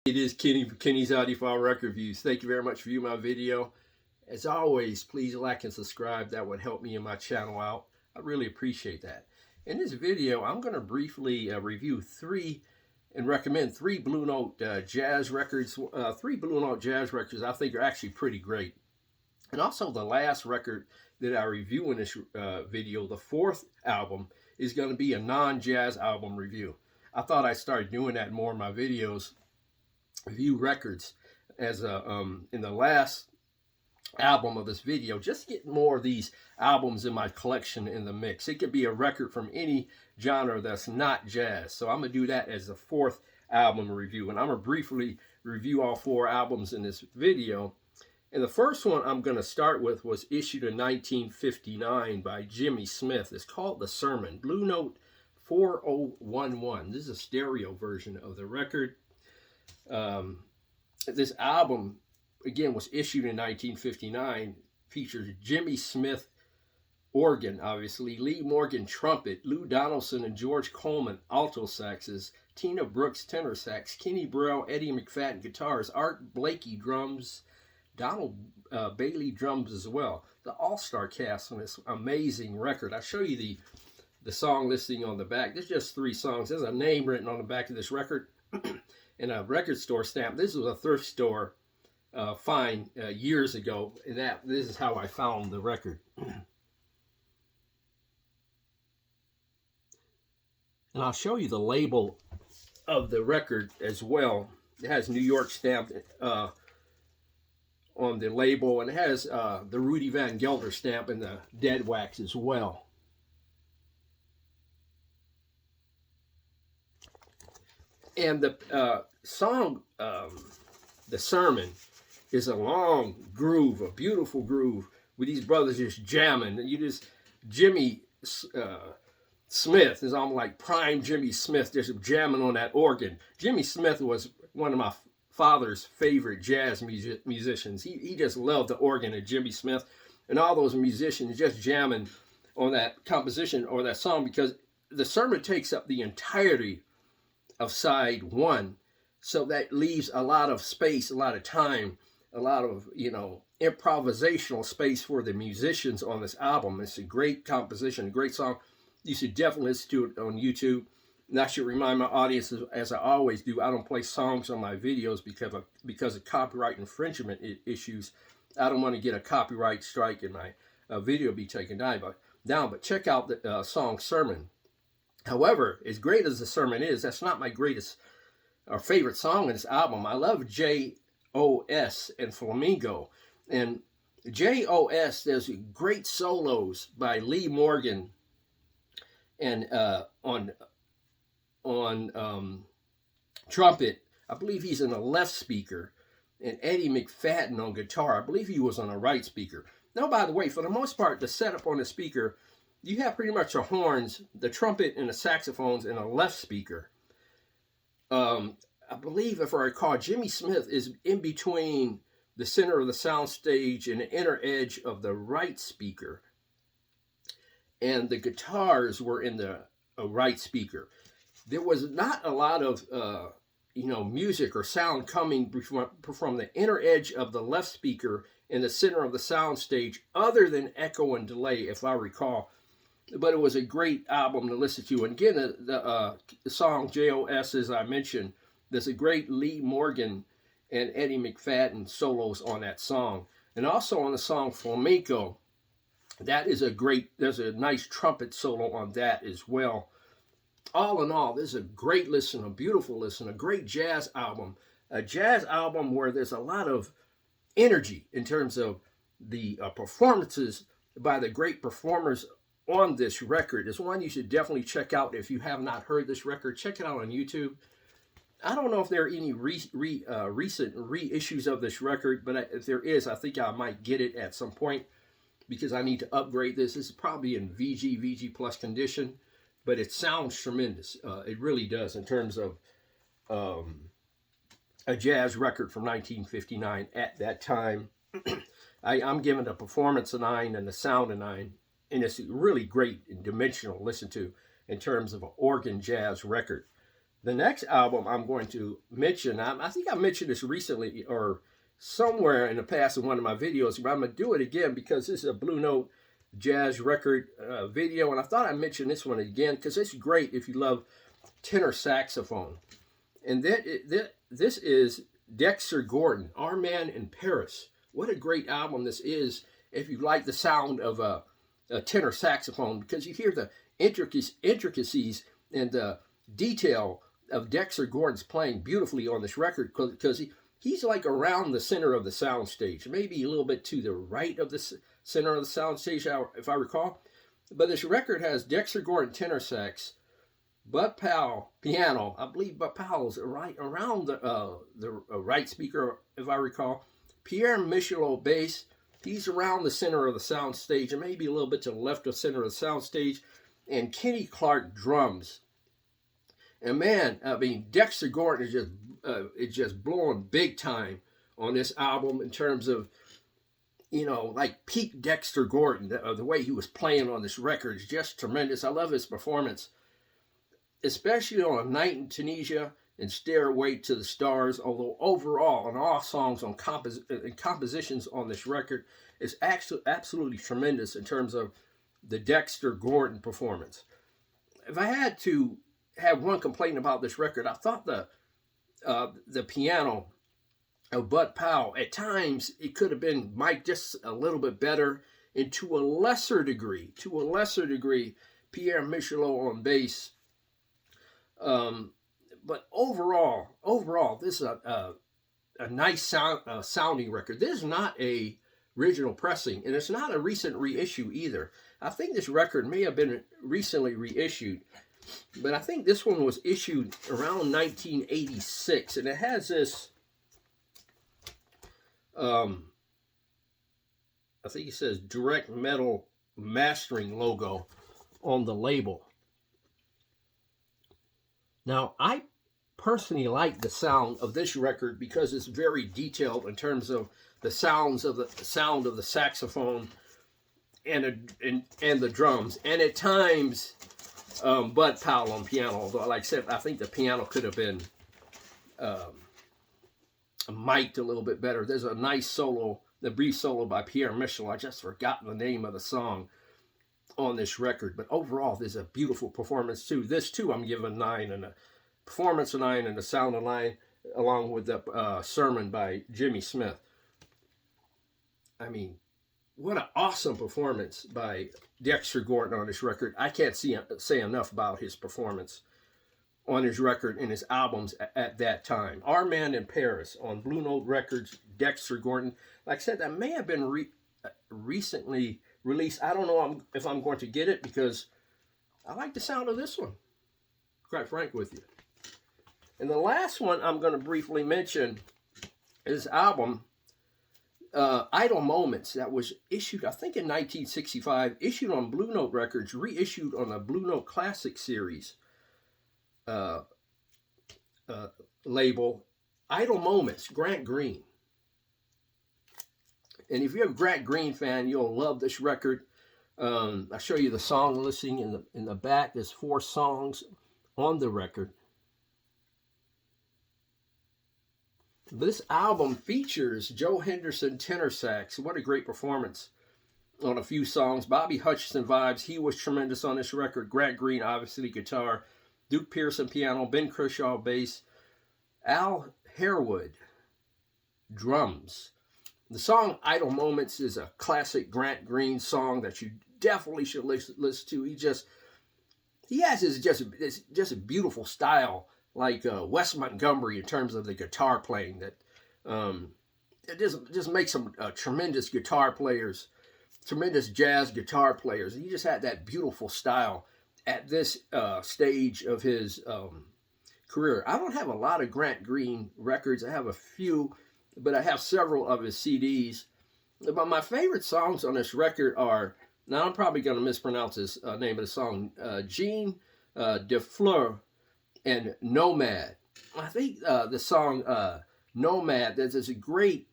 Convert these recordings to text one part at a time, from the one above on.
It is Kenny for Kenny's Audiophile Record Reviews. Thank you very much for viewing my video. As always, please like and subscribe. That would help me and my channel out. I really appreciate that. In this video, I'm going to briefly review and recommend three Blue Note jazz records. Three Blue Note jazz records I think are actually pretty great. And also the last record that I review in this video, the fourth album, is going to be a non-jazz album review. I thought I'd start doing that more in my videos. Review records as in the last album of this video, just get more of these albums in my collection in the mix. It could be a record from any genre that's not jazz, so I'm gonna do that as the fourth album review, and I'm gonna briefly review all four albums in this video. And the first one I'm gonna start with was issued in 1959 by Jimmy Smith. It's called The Sermon, Blue Note 4011. This is a stereo version of the record. This album, again, was issued in 1959, features Jimmy Smith organ, obviously, Lee Morgan trumpet, Lou Donaldson and George Coleman alto saxes, Tina Brooks tenor sax, Kenny Burrell, Eddie McFadden guitars, Art Blakey drums, Donald Bailey drums as well. The all-star cast on this amazing record. I'll show you the song listing on the back. There's just 3 songs. There's a name written on the back of this record. In a record store stamp. This was a thrift store find years ago, and this is how I found the record. And I'll show you the label of the record as well. It has New York stamped on the label, and it has the Rudy Van Gelder stamp and the dead wax as well. And the song, The Sermon, is a long groove, a beautiful groove, with these brothers just jamming. And Jimmy Smith is almost like prime Jimmy Smith, just jamming on that organ. Jimmy Smith was one of my father's favorite jazz musicians. He just loved the organ of Jimmy Smith, and all those musicians just jamming on that composition or that song, because The Sermon takes up the entirety of side 1, so that leaves a lot of space, a lot of time, a lot of improvisational space for the musicians on this album. It's a great composition, a great song. You should definitely listen to it on YouTube. And I should remind my audience, as I always do, I don't play songs on my videos because of copyright infringement issues. I don't want to get a copyright strike and my video be taken down. But check out the song Sermon. However, as great as The Sermon is, that's not my greatest or favorite song in this album. I love J.O.S. and Flamingo. And J.O.S., there's great solos by Lee Morgan and on trumpet. I believe he's in a left speaker. And Eddie McFadden on guitar. I believe he was on a right speaker. Now, by the way, for the most part, the setup on the speaker, you have pretty much the horns, the trumpet, and the saxophones in a left speaker. I believe, if I recall, Jimmy Smith is in between the center of the sound stage and the inner edge of the right speaker. And the guitars were in the right speaker. There was not a lot of, music or sound coming from the inner edge of the left speaker in the center of the sound stage, other than echo and delay, if I recall. But it was a great album to listen to. And again, the song J.O.S., as I mentioned, there's a great Lee Morgan and Eddie McFadden solos on that song. And also on the song Flamenco, there's a nice trumpet solo on that as well. All in all, this is a great listen, a beautiful listen, a great jazz album. A jazz album where there's a lot of energy in terms of the performances by the great performers on this record. It's one you should definitely check out. If you have not heard this record, check it out on YouTube. I don't know if there are any recent reissues of this record, but if there is, I think I might get it at some point, because I need to upgrade this. This is probably in VG Plus condition, but it sounds tremendous. It really does, in terms of a jazz record from 1959 at that time. I'm giving the performance a 9 and the sound a 9. And it's really great and dimensional to listen to in terms of an organ jazz record. The next album I'm going to mention, I think I mentioned this recently or somewhere in the past in one of my videos, but I'm going to do it again because this is a Blue Note jazz record video, and I thought I'd mention this one again because it's great if you love tenor saxophone. And this is Dexter Gordon, Our Man in Paris. What a great album this is if you like the sound of a tenor saxophone, because you hear the intricacies and the detail of Dexter Gordon's playing beautifully on this record, because he's like around the center of the sound stage, maybe a little bit to the right of the center of the sound stage, if I recall. But this record has Dexter Gordon tenor sax, Bud Powell piano. I believe Bud Powell's right around the right speaker, if I recall. Pierre Michelot bass. He's around the center of the sound stage and maybe a little bit to the left of center of the sound stage. And Kenny Clark drums. And man, I mean, Dexter Gordon is just blowing big time on this album in terms of, you know, like peak Dexter Gordon. The way he was playing on this record is just tremendous. I love his performance, especially on A Night in Tunisia and Stairway to the Stars, although overall on all songs on compositions on this record is actually absolutely tremendous in terms of the Dexter Gordon performance. If I had to have one complaint about this record, I thought the piano of Bud Powell, at times it could have been mic'd just a little bit better, and to a lesser degree, Pierre Michelot on bass. But overall, this is a nice sounding record. This is not a original pressing, and it's not a recent reissue either. I think this record may have been recently reissued, but I think this one was issued around 1986, and it has this, I think it says Direct Metal Mastering logo on the label. Now, I personally like the sound of this record because it's very detailed in terms of the sound of the saxophone and the drums, and at times Bud Powell on piano. Although, like I said, I think the piano could have been mic'd a little bit better. There's a nice solo, the brief solo by Pierre Michelot. I just forgotten the name of the song on this record, but overall there's a beautiful performance too. This too I'm giving 9, and a performance a 9, and the sound a 9, along with the sermon by Jimmy Smith. I mean, what an awesome performance by Dexter Gordon on this record. I can't say enough about his performance on his record and his albums at that time. Our Man in Paris on Blue Note Records, Dexter Gordon. Like I said, that may have been recently released. I don't know if I'm going to get it because I like the sound of this one, quite frank with you. And the last one I'm going to briefly mention is album Idle Moments, that was issued, I think, in 1965, issued on Blue Note Records, reissued on a Blue Note Classic Series label. Idle Moments, Grant Green. And if you're a Grant Green fan, you'll love this record. I'll show you the song listing in the back. There's 4 songs on the record. This album features Joe Henderson tenor sax. What a great performance on a few songs. Bobby Hutcherson vibes. He was tremendous on this record. Grant Green, obviously, guitar. Duke Pearson, piano. Ben Kershaw, bass. Al Harewood, drums. The song Idle Moments is a classic Grant Green song that you definitely should listen to. He has just a beautiful style, like Wes Montgomery in terms of the guitar playing. That it just makes some tremendous guitar players, tremendous jazz guitar players. He just had that beautiful style at this stage of his career. I don't have a lot of Grant Green records. I have a few, but I have several of his CDs. But my favorite songs on this record are, now I'm probably going to mispronounce his name of the song, Jean de Fleur and Nomad. I think the song Nomad, there's a great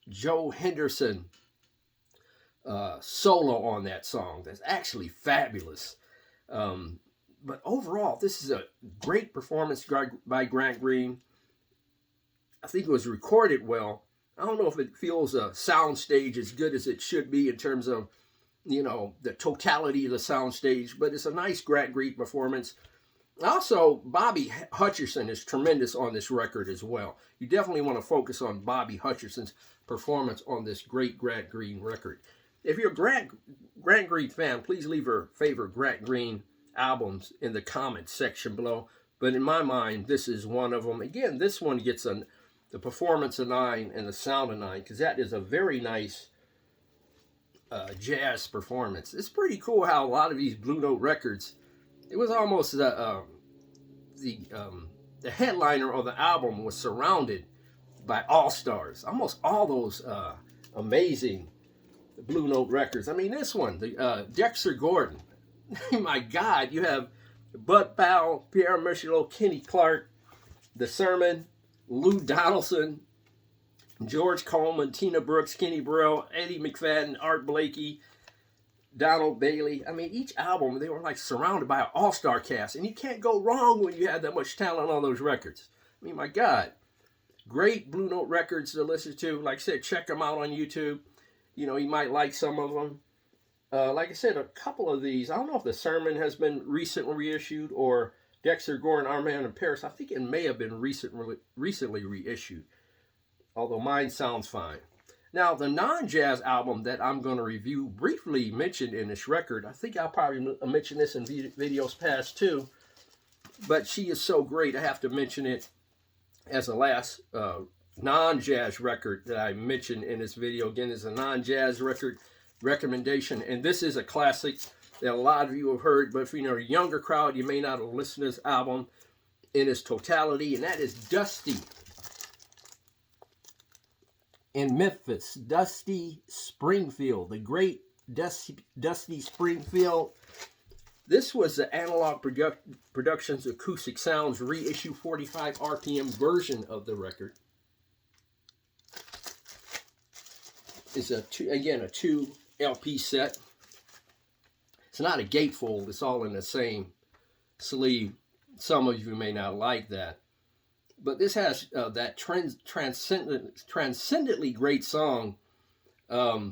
Joe Henderson solo on that song that's actually fabulous. But overall, this is a great performance by Grant Green. I think it was recorded well. I don't know if it feels a soundstage as good as it should be in terms of, you know, the totality of the soundstage, but it's a nice Grant Green performance. Also, Bobby Hutcherson is tremendous on this record as well. You definitely want to focus on Bobby Hutcherson's performance on this great Grant Green record. If you're a Grant Green fan, please leave your favorite Grant Green albums in the comments section below. But in my mind, this is one of them. Again, this one gets the performance of 9 and the sound of 9, because that is a very nice jazz performance. It's pretty cool how a lot of these Blue Note records, it was almost the headliner of the album was surrounded by all-stars. Almost all those amazing Blue Note records. I mean, this one, the Dexter Gordon. My God, you have Bud Powell, Pierre Michelot, Kenny Clark, The Sermon, Lou Donaldson, George Coleman, Tina Brooks, Kenny Burrell, Eddie McFadden, Art Blakey, Donald Bailey. I mean, each album, they were like surrounded by an all-star cast. And you can't go wrong when you have that much talent on those records. I mean, my God. Great Blue Note records to listen to. Like I said, check them out on YouTube. You know, you might like some of them. Like I said, a couple of these, I don't know if The Sermon has been recently reissued or Dexter Gordon, Our Man in Paris. I think it may have been recently reissued, although mine sounds fine. Now, the non-jazz album that I'm going to review, briefly mentioned in this record, I think I'll probably mention this in videos past too, but she is so great, I have to mention it as the last non-jazz record that I mentioned in this video. Again, it's a non-jazz record recommendation, and this is a classic that a lot of you have heard, but if you're a younger crowd, you may not have listened to this album in its totality, and that is Dusty in Memphis. Dusty Springfield, the great Dusty Springfield. This was the Analog Productions Acoustic Sounds reissue 45 RPM version of the record. It's a 2 LP set. It's not a gatefold. It's all in the same sleeve. Some of you may not like that. But this has that transcendently great song, not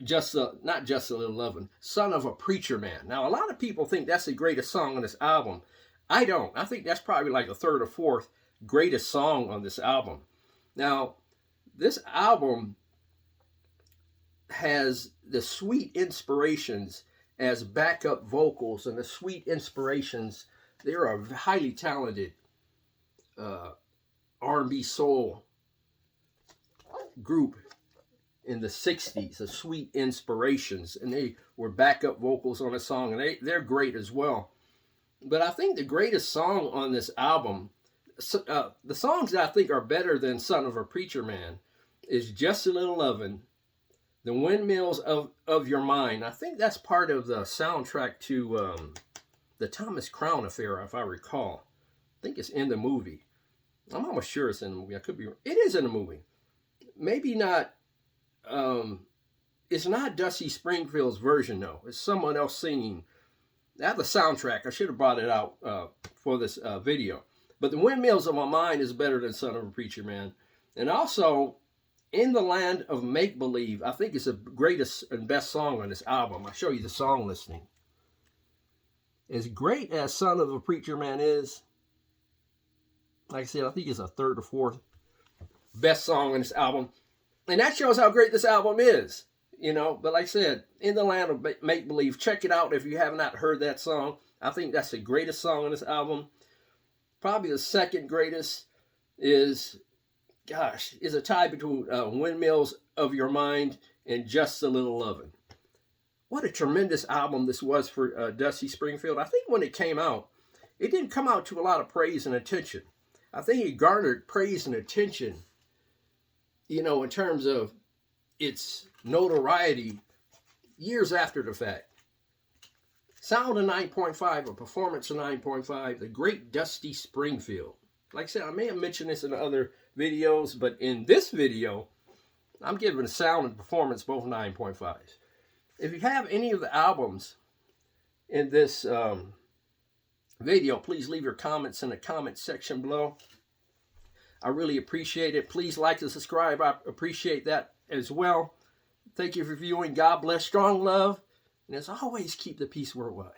Just a Little Lovin', Son of a Preacher Man. Now, a lot of people think that's the greatest song on this album. I don't. I think that's probably like the third or fourth greatest song on this album. Now, this album has the sweet inspirations as backup vocals, and the sweet inspirations, they're a highly talented R&B soul group in the 60s, the Sweet Inspirations, and they were backup vocals on a song, and they're great as well. But I think the greatest song on this album, the songs that I think are better than Son of a Preacher Man, is Just a Little Lovin', The Windmills of Your Mind. I think that's part of the soundtrack to the Thomas Crown Affair, if I recall. I think it's in the movie. I'm almost sure it's in the movie. I could be wrong. It is in the movie. Maybe not. It's not Dusty Springfield's version, though. It's someone else singing. That's the soundtrack. I should have brought it out for this video. But The Windmills of My Mind is better than Son of a Preacher Man. And also, In the Land of Make-Believe, I think it's the greatest and best song on this album. I'll show you the song listing. As great as Son of a Preacher Man is, like I said, I think it's a third or fourth best song on this album. And that shows how great this album is, you know. But like I said, In the Land of Make-Believe, check it out if you have not heard that song. I think that's the greatest song on this album. Probably the second greatest is a tie between Windmills of Your Mind and Just a Little Lovin'. What a tremendous album this was for Dusty Springfield. I think when it came out, it didn't come out to a lot of praise and attention. I think it garnered praise and attention, you know, in terms of its notoriety years after the fact. Sound of 9.5, a performance of 9.5, the great Dusty Springfield. Like I said, I may have mentioned this in other videos, but in this video, I'm giving the sound and performance both 9.5s. If you have any of the albums in this video, please leave your comments in the comment section below. I really appreciate it. Please like and subscribe. I appreciate that as well. Thank you for viewing. God bless. Strong love. And as always, keep the peace worldwide.